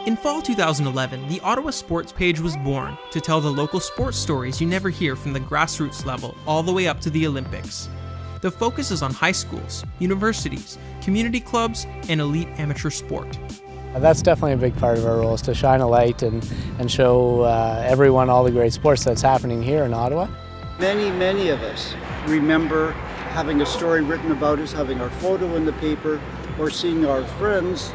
In fall 2011, the Ottawa Sportspage was born to tell the local sports stories you never hear from the grassroots level all the way up to the Olympics. The focus is on high schools, universities, community clubs, and elite amateur sport. That's definitely a big part of our role, is to shine a light and show everyone all the great sports that's happening here in Ottawa. Many of us remember having a story written about us, having our photo in the paper, or seeing our friends,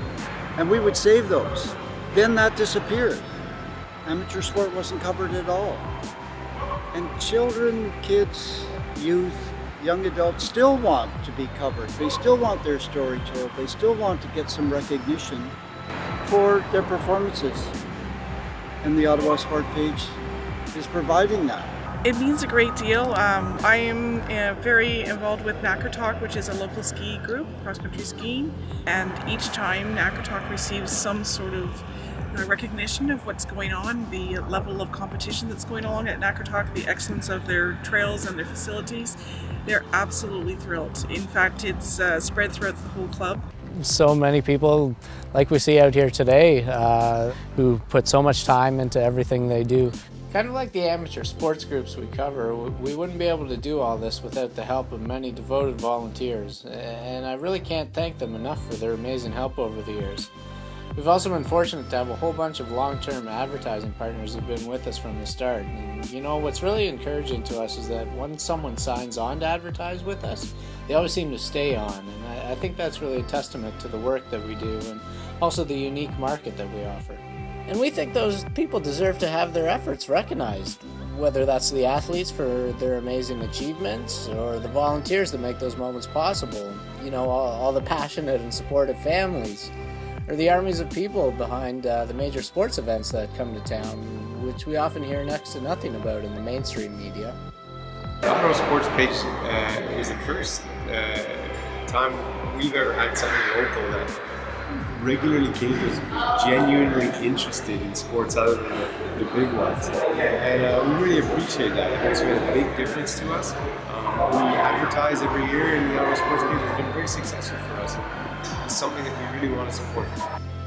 and we would save those. Then that disappeared. Amateur sport wasn't covered at all. And children, kids, youth, young adults still want to be covered. They still want their story told. They still want to get some recognition for their performances. And the Ottawa Sportspage is providing that. It means a great deal. I am very involved with Nakurtalk, which is a local ski group, cross-country skiing, and each time Nakurtalk receives some sort of recognition of what's going on, the level of competition that's going on at Nakurtalk, the excellence of their trails and their facilities, they're absolutely thrilled. In fact, it's spread throughout the whole club. So many people, like we see out here today, who put so much time into everything they do. Kind of like the amateur sports groups we cover, we wouldn't be able to do all this without the help of many devoted volunteers, and I really can't thank them enough for their amazing help over the years. We've also been fortunate to have a whole bunch of long-term advertising partners who've been with us from the start. And you know, what's really encouraging to us is that when someone signs on to advertise with us, they always seem to stay on, and I think that's really a testament to the work that we do and also the unique market that we offer. And we think those people deserve to have their efforts recognized, whether that's the athletes for their amazing achievements or the volunteers that make those moments possible. You know, all the passionate and supportive families, or the armies of people behind the major sports events that come to town, which we often hear next to nothing about in the mainstream media. The Ottawa Sportspage is the first time we've ever had something local that regularly came to us genuinely interested in sports other than the big ones. And we really appreciate that. It's made a big difference to us. We advertise every year, and the Ottawa Sportspage has been very successful for us. It's something that we really want to support.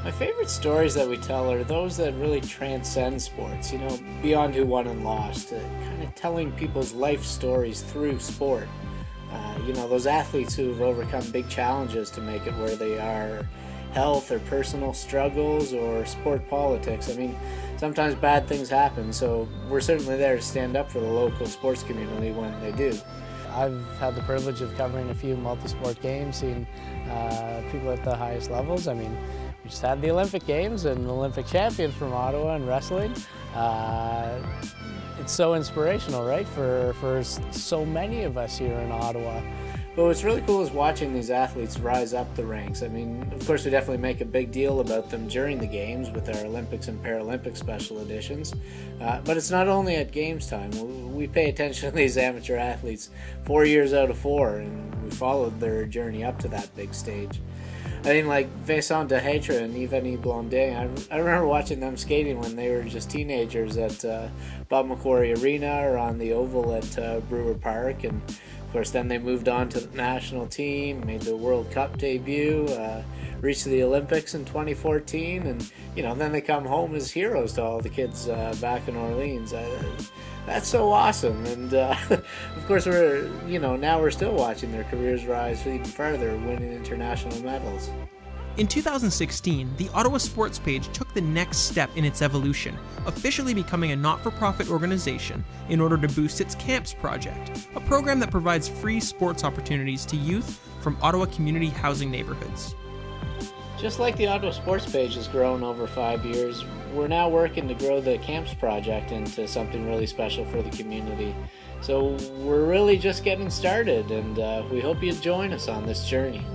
My favorite stories that we tell are those that really transcend sports, you know, beyond who won and lost, kind of telling people's life stories through sport. You know, those athletes who've overcome big challenges to make it where they are, health or personal struggles or sport politics. I mean, sometimes bad things happen, so we're certainly there to stand up for the local sports community when they do. I've had the privilege of covering a few multi-sport games, seeing people at the highest levels. I mean, we just had the Olympic Games and an Olympic champion from Ottawa in wrestling. It's so inspirational, right, for so many of us here in Ottawa. But what's really cool is watching these athletes rise up the ranks. I mean, of course, we definitely make a big deal about them during the games with our Olympics and Paralympic special editions. But it's not only at games time. We pay attention to these amateur athletes 4 years out of 4, and we followed their journey up to that big stage. I mean, like Vincent Dehetre and Yvonne Blondet, I remember watching them skating when they were just teenagers at Bob Macquarie Arena or on the Oval at Brewer Park, and of course then they moved on to the national team, made the World Cup debut, reached the Olympics in 2014, and you know, then they come home as heroes to all the kids back in Orleans. That's so awesome, and of course now we're still watching their careers rise even further, winning international medals. In 2016, the Ottawa Sportspage took the next step in its evolution, officially becoming a not-for-profit organization in order to boost its Camps project, a program that provides free sports opportunities to youth from Ottawa community housing neighborhoods. Just like the Ottawa Sportspage has grown over 5 years, we're now working to grow the Camps project into something really special for the community. So we're really just getting started, and we hope you join us on this journey.